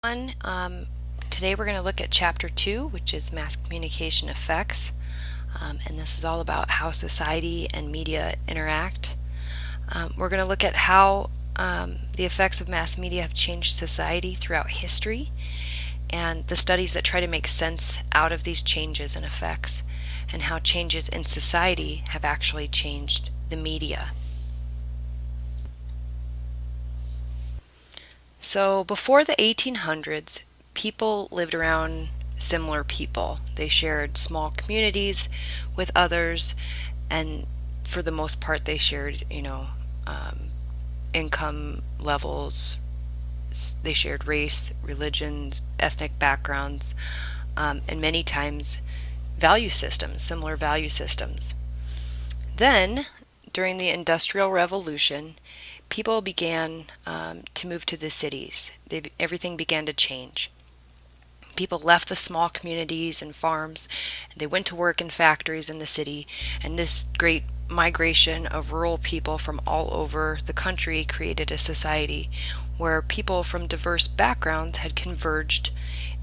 Today we're going to look at Chapter 2, which is Mass Communication Effects, and this is all about how society and media interact. We're going to look at how the effects of mass media have changed society throughout history, and the studies that try to make sense out of these changes and effects, and how changes in society have actually changed the media. So before the 1800s, people lived around similar people. They shared small communities with others, and for the most part they shared, income levels. They shared race, religions, ethnic backgrounds, and many times similar value systems. Then, during the Industrial Revolution, people began to move to the cities. Everything began to change. People left the small communities and farms. They went to work in factories in the city, and this great migration of rural people from all over the country created a society where people from diverse backgrounds had converged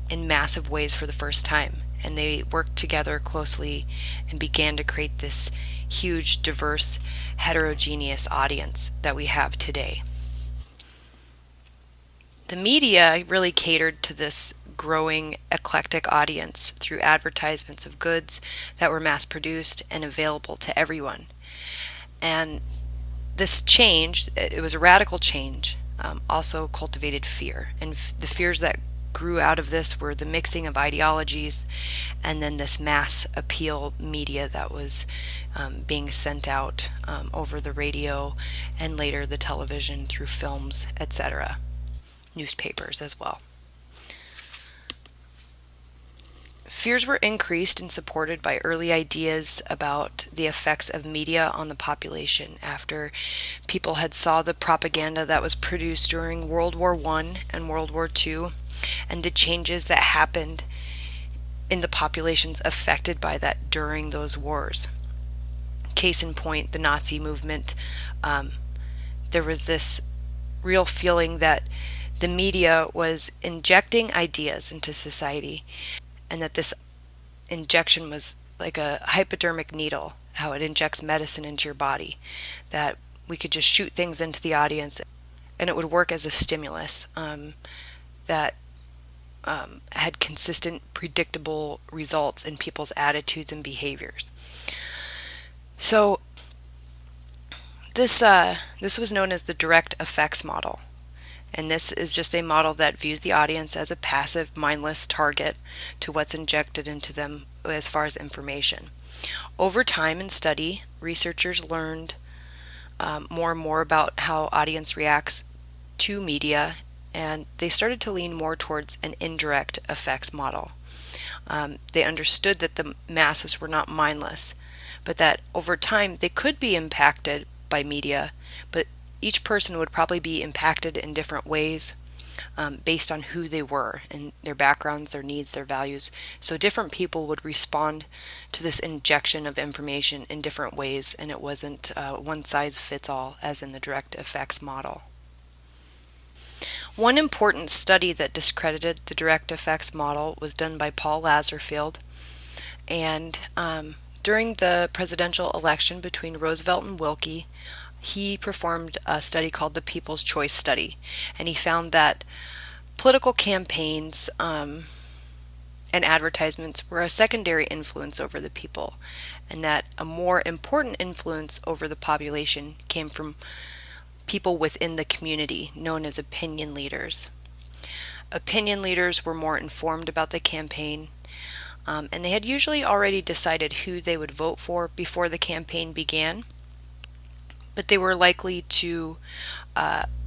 in massive ways for the first time, and they worked together closely and began to create this huge, diverse, heterogeneous audience that we have today. The media really catered to this growing eclectic audience through advertisements of goods that were mass-produced and available to everyone. And this change, it was a radical change, also cultivated fear. And the fears that grew out of this were the mixing of ideologies and then this mass appeal media that was being sent out over the radio and later the television through films, etc. Newspapers as well. Fears were increased and supported by early ideas about the effects of media on the population after people had saw the propaganda that was produced during World War I and World War II and the changes that happened in the populations affected by that during those wars. Case in point, the Nazi movement. There was this real feeling that the media was injecting ideas into society, and that this injection was like a hypodermic needle, how it injects medicine into your body, that we could just shoot things into the audience and it would work as a stimulus that had consistent, predictable results in people's attitudes and behaviors. So this was known as the direct effects model. And this is just a model that views the audience as a passive, mindless target to what's injected into them as far as information. Over time and study, researchers learned more and more about how audience reacts to media, and they started to lean more towards an indirect effects model. They understood that the masses were not mindless, but that over time they could be impacted by media, but each person would probably be impacted in different ways based on who they were and their backgrounds, their needs, their values. So different people would respond to this injection of information in different ways, and it wasn't one size fits all as in the direct effects model. One important study that discredited the direct effects model was done by Paul Lazarsfeld, and during the presidential election between Roosevelt and Wilkie, he performed a study called the People's Choice Study, and he found that political campaigns and advertisements were a secondary influence over the people, and that a more important influence over the population came from people within the community, known as opinion leaders. Opinion leaders were more informed about the campaign, and they had usually already decided who they would vote for before the campaign began, but they were likely to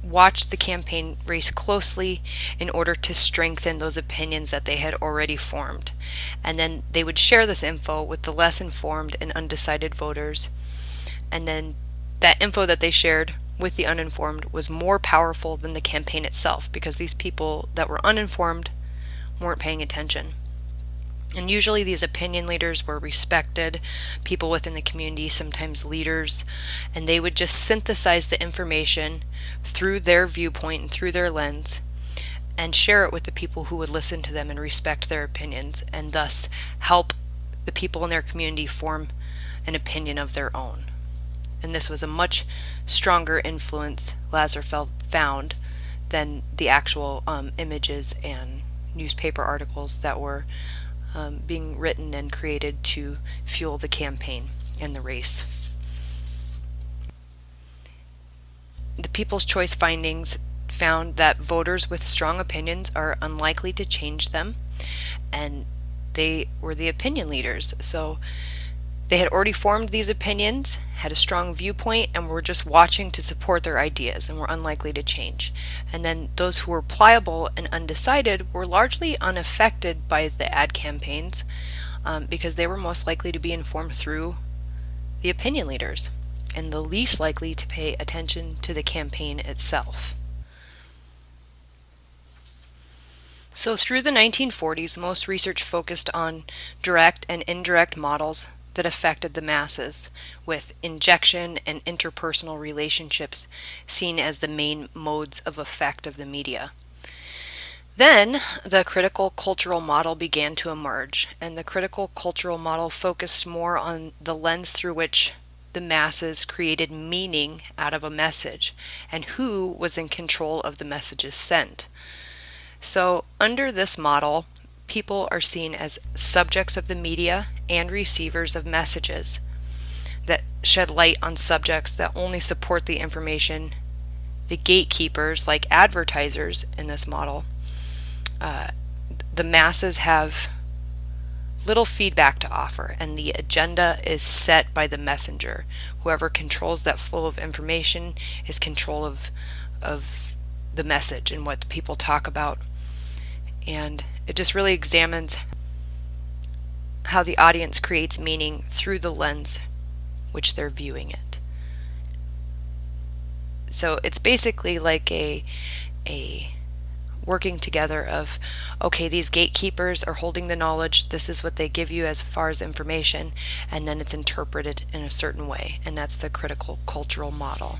watch the campaign race closely in order to strengthen those opinions that they had already formed. And then they would share this info with the less informed and undecided voters. And then that info that they shared with the uninformed was more powerful than the campaign itself, because these people that were uninformed weren't paying attention. And usually these opinion leaders were respected people within the community, sometimes leaders, and they would just synthesize the information through their viewpoint and through their lens and share it with the people who would listen to them and respect their opinions, and thus help the people in their community form an opinion of their own. And this was a much stronger influence, Lazarsfeld found, than the actual images and newspaper articles that were being written and created to fuel the campaign and the race. The People's Choice findings found that voters with strong opinions are unlikely to change them, and they were the opinion leaders. So they had already formed these opinions, had a strong viewpoint, and were just watching to support their ideas and were unlikely to change. And then those who were pliable and undecided were largely unaffected by the ad campaigns because they were most likely to be informed through the opinion leaders and the least likely to pay attention to the campaign itself. So through the 1940s, most research focused on direct and indirect models that affected the masses, with injection and interpersonal relationships seen as the main modes of effect of the media. Then the critical cultural model began to emerge, and the critical cultural model focused more on the lens through which the masses created meaning out of a message and who was in control of the messages sent. So under this model, people are seen as subjects of the media and receivers of messages that shed light on subjects that only support the information. The gatekeepers, like advertisers in this model, the masses have little feedback to offer, and the agenda is set by the messenger. Whoever controls that flow of information is control of the message and what the people talk about. And it just really examines how the audience creates meaning through the lens which they're viewing it. So it's basically like a working together of, okay, these gatekeepers are holding the knowledge, this is what they give you as far as information, and then it's interpreted in a certain way, and that's the critical cultural model.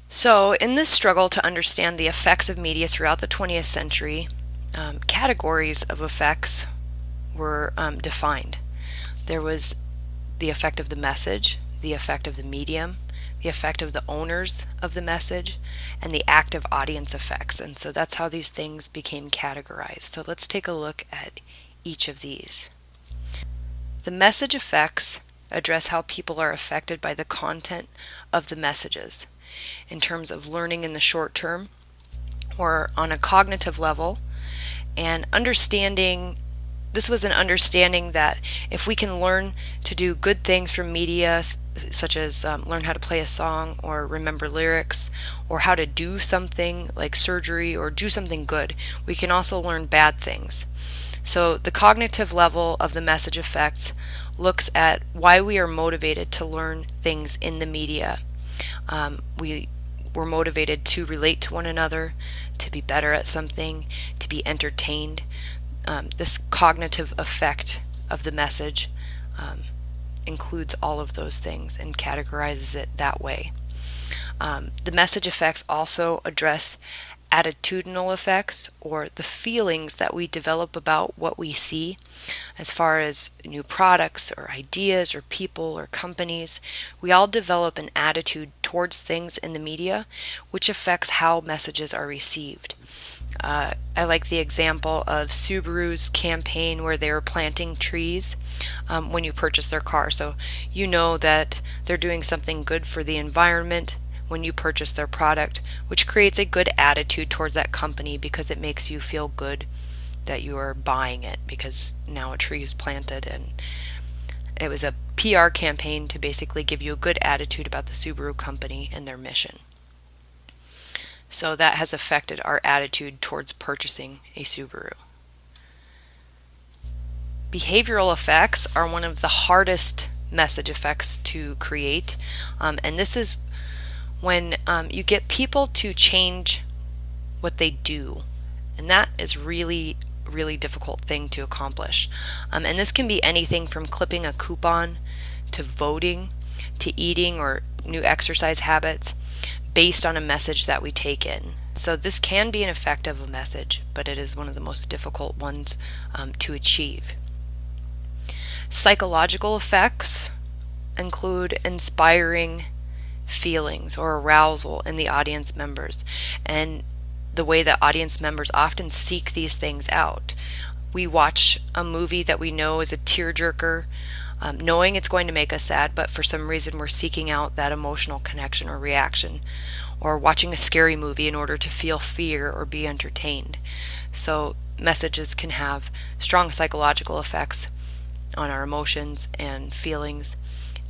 So in this struggle to understand the effects of media throughout the 20th century, categories of effects were defined. There was the effect of the message, the effect of the medium, the effect of the owners of the message, and the active audience effects. And so that's how these things became categorized. So let's take a look at each of these. The message effects address how people are affected by the content of the messages in terms of learning in the short term or on a cognitive level, and understanding. This was an understanding that if we can learn to do good things from media, such as learn how to play a song or remember lyrics, or how to do something like surgery or do something good, we can also learn bad things. So the cognitive level of the message effect looks at why we are motivated to learn things in the media. We were motivated to relate to one another, to be better at something, to be entertained. This cognitive effect of the message includes all of those things and categorizes it that way. The message effects also address attitudinal effects, or the feelings that we develop about what we see as far as new products or ideas or people or companies. We all develop an attitude towards things in the media which affects how messages are received. I like the example of Subaru's campaign where they were planting trees when you purchase their car. So you know that they're doing something good for the environment when you purchase their product, which creates a good attitude towards that company because it makes you feel good that you are buying it because now a tree is planted. And it was a PR campaign to basically give you a good attitude about the Subaru company and their mission. So that has affected our attitude towards purchasing a Subaru. Behavioral effects are one of the hardest message effects to create, and this is when you get people to change what they do, and that is really difficult thing to accomplish. And this can be anything from clipping a coupon to voting to eating or new exercise habits. based on a message that we take in. So this can be an effect of a message, but it is one of the most difficult ones to achieve. Psychological effects include inspiring feelings or arousal in the audience members, and the way that audience members often seek these things out. We watch a movie that we know is a tearjerker, knowing it's going to make us sad, but for some reason we're seeking out that emotional connection or reaction, or watching a scary movie in order to feel fear or be entertained. So messages can have strong psychological effects on our emotions and feelings,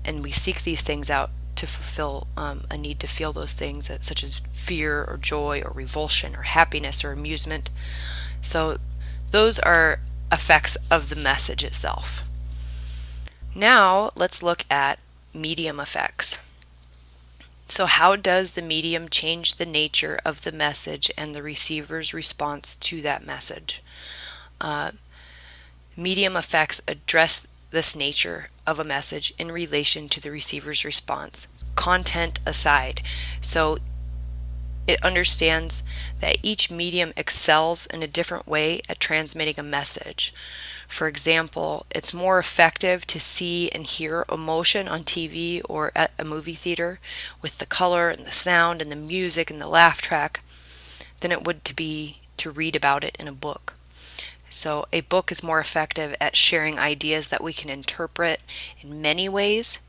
and we seek these things out to fulfill a need to feel those things, such as fear or joy or revulsion or happiness or amusement. So those are effects of the message itself. Now let's look at medium effects. So how does the medium change the nature of the message and the receiver's response to that message? Medium effects address this nature of a message in relation to the receiver's response, content aside. So it understands that each medium excels in a different way at transmitting a message. For example, it's more effective to see and hear emotion on TV or at a movie theater with the color and the sound and the music and the laugh track than it would to read about it in a book. So a book is more effective at sharing ideas that we can interpret in many ways.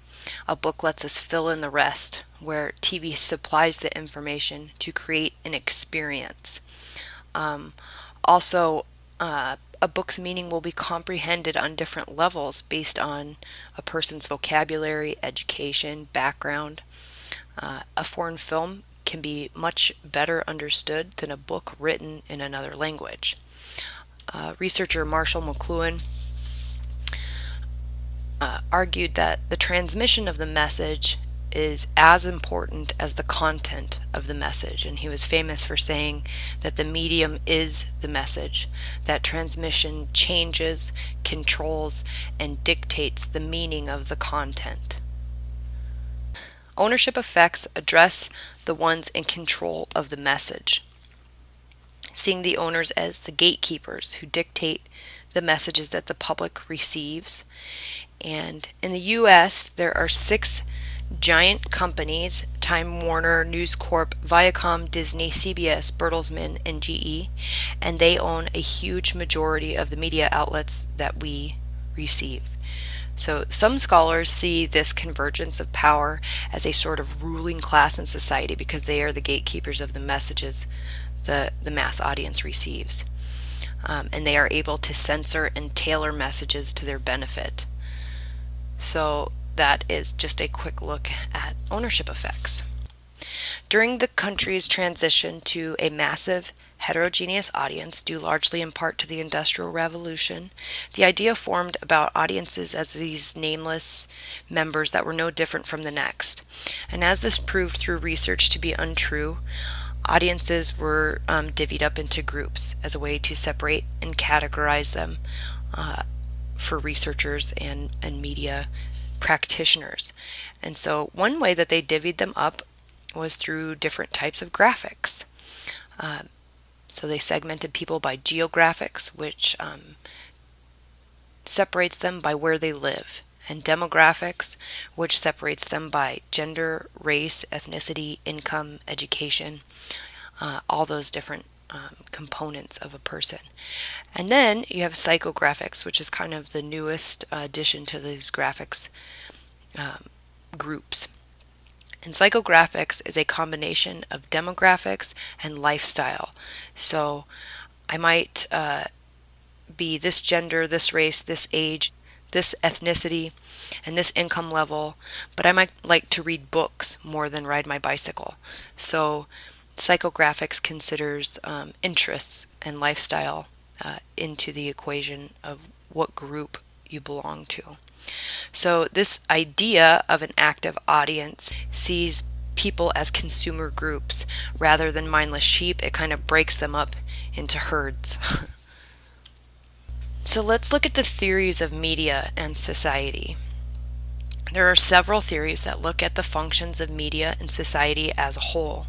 A book lets us fill in the rest, where TV supplies the information to create an experience. A book's meaning will be comprehended on different levels based on a person's vocabulary, education, background. A foreign film can be much better understood than a book written in another language. Researcher Marshall McLuhan argued that the transmission of the message is as important as the content of the message, and he was famous for saying that the medium is the message, that transmission changes, controls, and dictates the meaning of the content. Ownership effects address the ones in control of the message, seeing the owners as the gatekeepers who dictate the messages that the public receives. And in the US, there are 6 giant companies: Time Warner, News Corp, Viacom, Disney, CBS, Bertelsmann, and GE, and they own a huge majority of the media outlets that we receive. So some scholars see this convergence of power as a sort of ruling class in society because they are the gatekeepers of the messages the mass audience receives. And they are able to censor and tailor messages to their benefit. So that is just a quick look at ownership effects. During the country's transition to a massive heterogeneous audience, due largely in part to the Industrial Revolution, the idea formed about audiences as these nameless members that were no different from the next. And as this proved through research to be untrue, audiences were divvied up into groups as a way to separate and categorize them for researchers and media practitioners. And so one way that they divvied them up was through different types of graphics. So they segmented people by geographics, which separates them by where they live, and demographics, which separates them by gender, race, ethnicity, income, education, all those different components of a person. And then you have psychographics, which is kind of the newest addition to these graphics groups. And psychographics is a combination of demographics and lifestyle. So I might be this gender, this race, this age, this ethnicity, and this income level, but I might like to read books more than ride my bicycle. So psychographics considers interests and lifestyle into the equation of what group you belong to. So this idea of an active audience sees people as consumer groups rather than mindless sheep. It kind of breaks them up into herds. So let's look at the theories of media and society. There are several theories that look at the functions of media in society as a whole.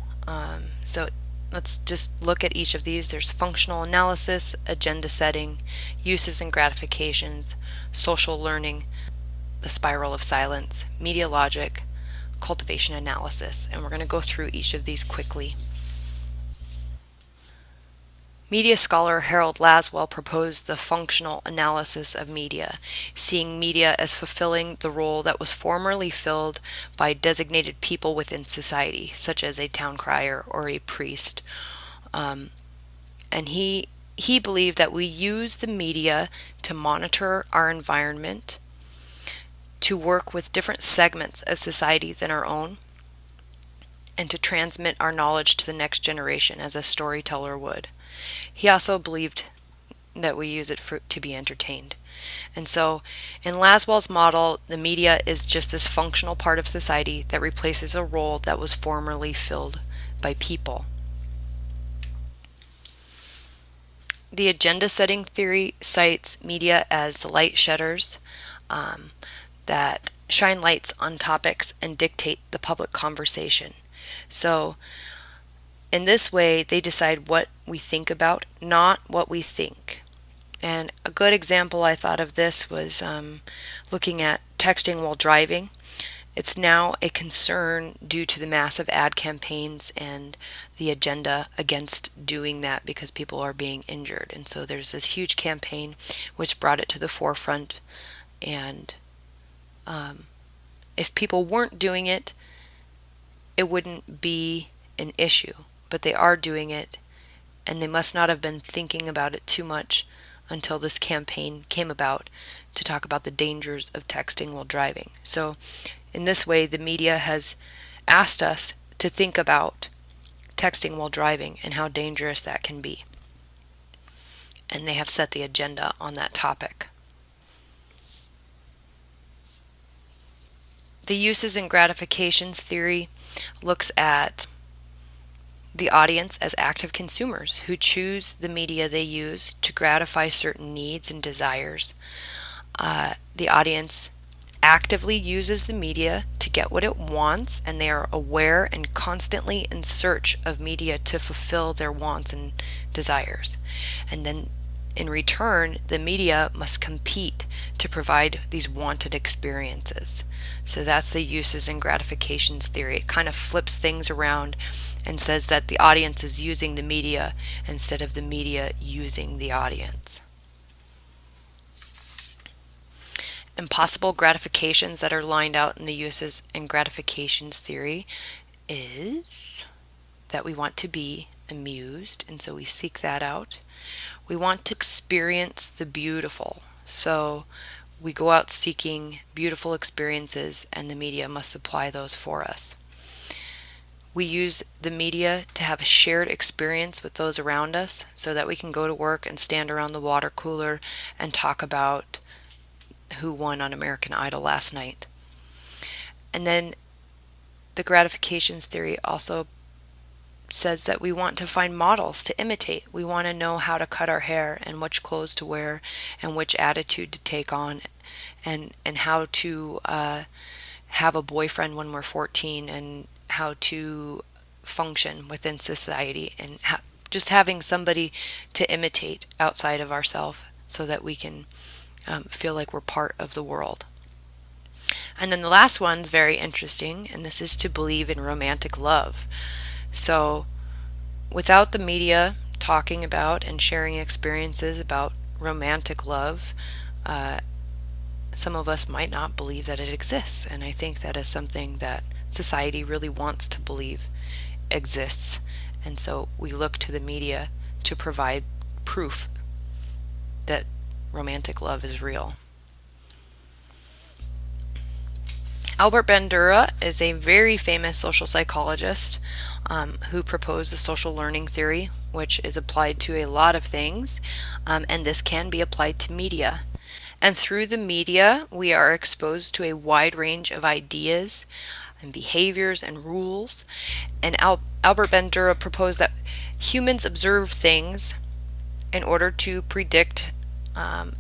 So let's just look at each of these. There's functional analysis, agenda setting, uses and gratifications, social learning, the spiral of silence, media logic, cultivation analysis, and we're going to go through each of these quickly. Media scholar Harold Laswell proposed the functional analysis of media, seeing media as fulfilling the role that was formerly filled by designated people within society, such as a town crier or a priest. And he believed that we use the media to monitor our environment, to work with different segments of society than our own, and to transmit our knowledge to the next generation as a storyteller would. He also believed that we use it to be entertained. And so, in Laswell's model, the media is just this functional part of society that replaces a role that was formerly filled by people. The agenda setting theory cites media as the light shedders that shine lights on topics and dictate the public conversation. So, in this way, they decide what we think about, not what we think. And a good example I thought of this was looking at texting while driving. It's now a concern due to the massive ad campaigns and the agenda against doing that because people are being injured. And so there's this huge campaign which brought it to the forefront. And if people weren't doing it, it wouldn't be an issue. But they are doing it, and they must not have been thinking about it too much until this campaign came about to talk about the dangers of texting while driving. So in this way, the media has asked us to think about texting while driving and how dangerous that can be. And they have set the agenda on that topic. The uses and gratifications theory looks at the audience as active consumers who choose the media they use to gratify certain needs and desires. The audience actively uses the media to get what it wants, and they are aware and constantly in search of media to fulfill their wants and desires. And then in return, the media must compete to provide these wanted experiences. So that's the uses and gratifications theory. It kind of flips things around and says that the audience is using the media instead of the media using the audience. And possible gratifications that are lined out in the uses and gratifications theory is that we want to be amused, and so we seek that out. We want to experience the beautiful, so we go out seeking beautiful experiences, and the media must supply those for us. We use the media to have a shared experience with those around us so that we can go to work and stand around the water cooler and talk about who won on American Idol last night. And then the gratifications theory also says that we want to find models to imitate. We want to know how to cut our hair and which clothes to wear and which attitude to take on and how to have a boyfriend when we're 14 and how to function within society, and just having somebody to imitate outside of ourselves so that we can feel like we're part of the world. And then the last one's very interesting, and this is to believe in romantic love. So without the media talking about and sharing experiences about romantic love, some of us might not believe that it exists. And I think that is something that society really wants to believe exists. And so we look to the media to provide proof that romantic love is real. Albert Bandura is a very famous social psychologist who proposed the social learning theory, which is applied to a lot of things, and this can be applied to media. And through the media, we are exposed to a wide range of ideas and behaviors and rules. And Albert Bandura proposed that humans observe things in order to predict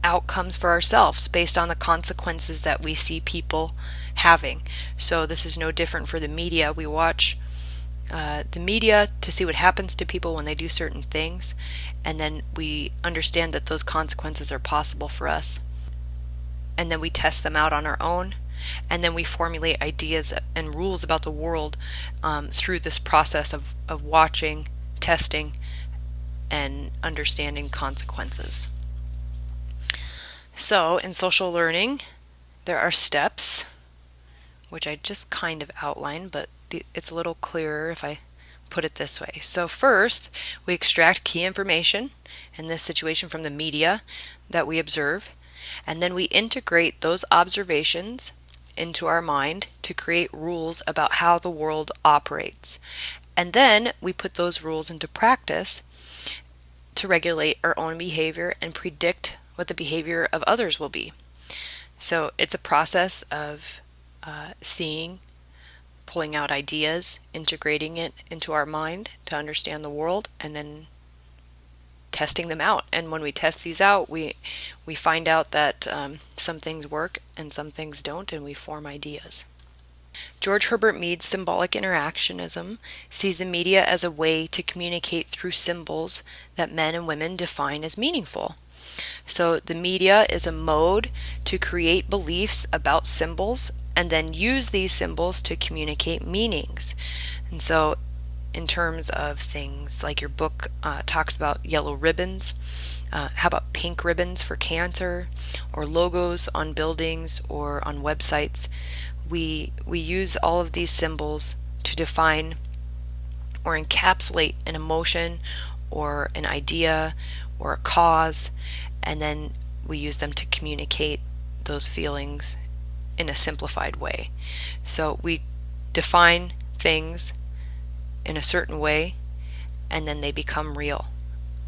outcomes for ourselves based on the consequences that we see people having. So this is no different for the media. We watch the media to see what happens to people when they do certain things, and then we understand that those consequences are possible for us, and then we test them out on our own, and then we formulate ideas and rules about the world through this process of watching, testing, and understanding consequences. So in social learning, there are steps, which I just kind of outlined, but it's a little clearer if I put it this way. So first, we extract key information, in this situation from the media that we observe, and then we integrate those observations into our mind to create rules about how the world operates. And then we put those rules into practice to regulate our own behavior and predict what the behavior of others will be. So it's a process of seeing, pulling out ideas, integrating it into our mind to understand the world, and then testing them out. And when we test these out, we find out that some things work and some things don't, and we form ideas. George Herbert Mead's Symbolic Interactionism sees the media as a way to communicate through symbols that men and women define as meaningful. So the media is a mode to create beliefs about symbols and then use these symbols to communicate meanings. And so in terms of things like your book talks about yellow ribbons, how about pink ribbons for cancer, or logos on buildings or on websites? We use all of these symbols to define or encapsulate an emotion or an idea or a cause, and then we use them to communicate those feelings in a simplified way. So we define things in a certain way, and then they become real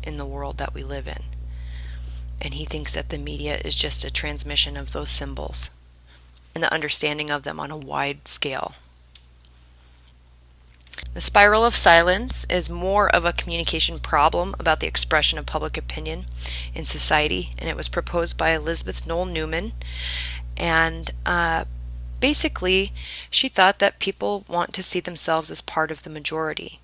in the world that we live in. And he thinks that the media is just a transmission of those symbols and the understanding of them on a wide scale. The spiral of silence is more of a communication problem about the expression of public opinion in society, and it was proposed by Elizabeth Noel Newman. And basically, she thought that people want to see themselves as part of the majority,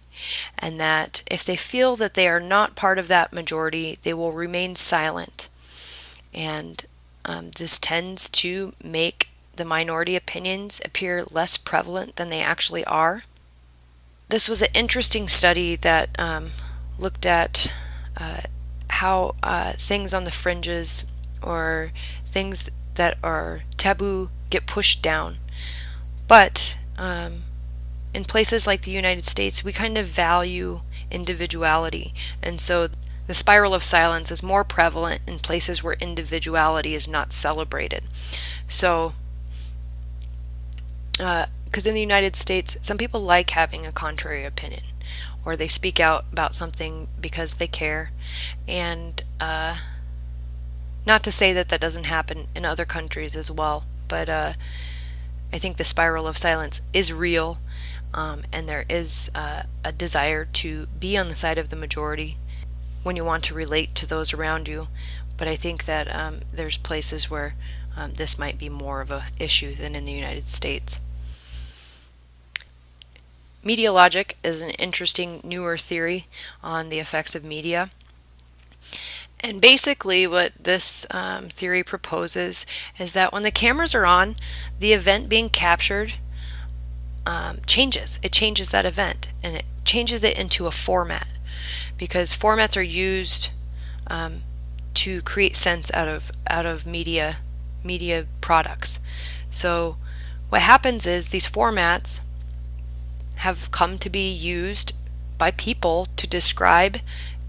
and that if they feel that they are not part of that majority, they will remain silent. And this tends to make the minority opinions appear less prevalent than they actually are. This was an interesting study that looked at how things on the fringes or things that are taboo get pushed down. But in places like the United States, we kind of value individuality. And so the spiral of silence is more prevalent in places where individuality is not celebrated. So because in the United States, some people like having a contrary opinion, or they speak out about something because they care. And not to say that that doesn't happen in other countries as well, but I think the spiral of silence is real, and there is a desire to be on the side of the majority when you want to relate to those around you. But I think that there's places where this might be more of an issue than in the United States. Media logic is an interesting newer theory on the effects of media. And basically what this theory proposes is that when the cameras are on, the event being captured changes. It changes that event, and it changes it into a format, because formats are used to create sense out of media products. So what happens is these formats have come to be used by people to describe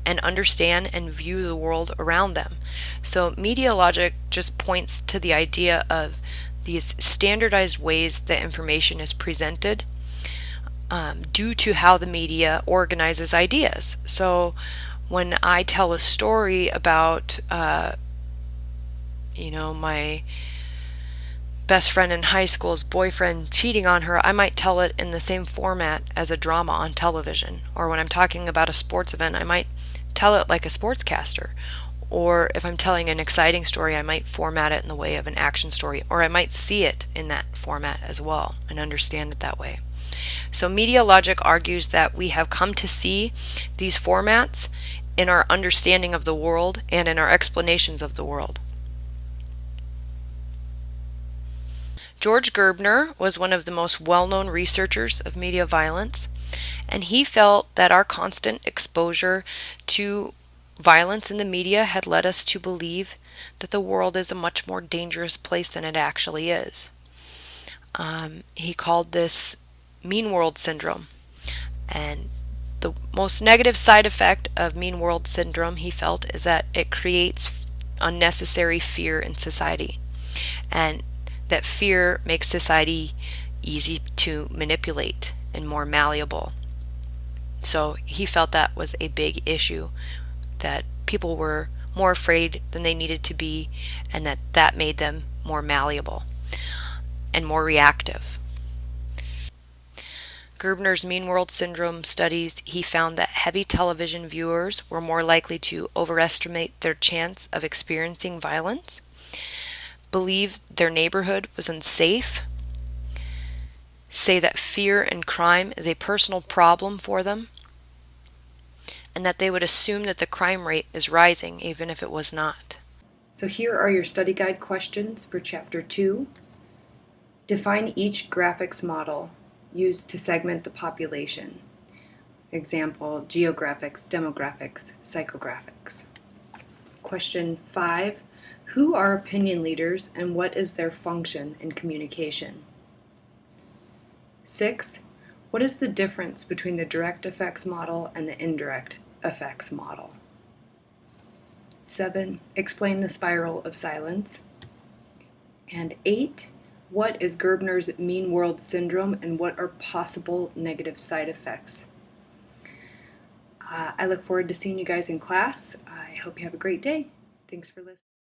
and understand and view the world around them. So media logic just points to the idea of these standardized ways that information is presented due to how the media organizes ideas. So when I tell a story about my best friend in high school's boyfriend cheating on her, I might tell it in the same format as a drama on television. Or when I'm talking about a sports event, I might tell it like a sportscaster. Or if I'm telling an exciting story, I might format it in the way of an action story, or I might see it in that format as well and understand it that way. So media logic argues that we have come to see these formats in our understanding of the world and in our explanations of the world. George Gerbner was one of the most well-known researchers of media violence, and he felt that our constant exposure to violence in the media had led us to believe that the world is a much more dangerous place than it actually is. He called this mean world syndrome. And the most negative side effect of mean world syndrome, he felt, is that it creates unnecessary fear in society. And that fear makes society easy to manipulate and more malleable. So he felt that was a big issue, that people were more afraid than they needed to be, and that made them more malleable and more reactive. Gerbner's mean world syndrome studies, he found that heavy television viewers were more likely to overestimate their chance of experiencing violence, believe their neighborhood was unsafe, say that fear and crime is a personal problem for them, and that they would assume that the crime rate is rising even if it was not. So here are your study guide questions for Chapter 2. Define each graphics model used to segment the population. Example, geographics, demographics, psychographics. Question 5. Who are opinion leaders and what is their function in communication? 6. What is the difference between the direct effects model and the indirect effects model? 7. Explain the spiral of silence. And 8. What is Gerbner's mean world syndrome and what are possible negative side effects? I look forward to seeing you guys in class. I hope you have a great day. Thanks for listening.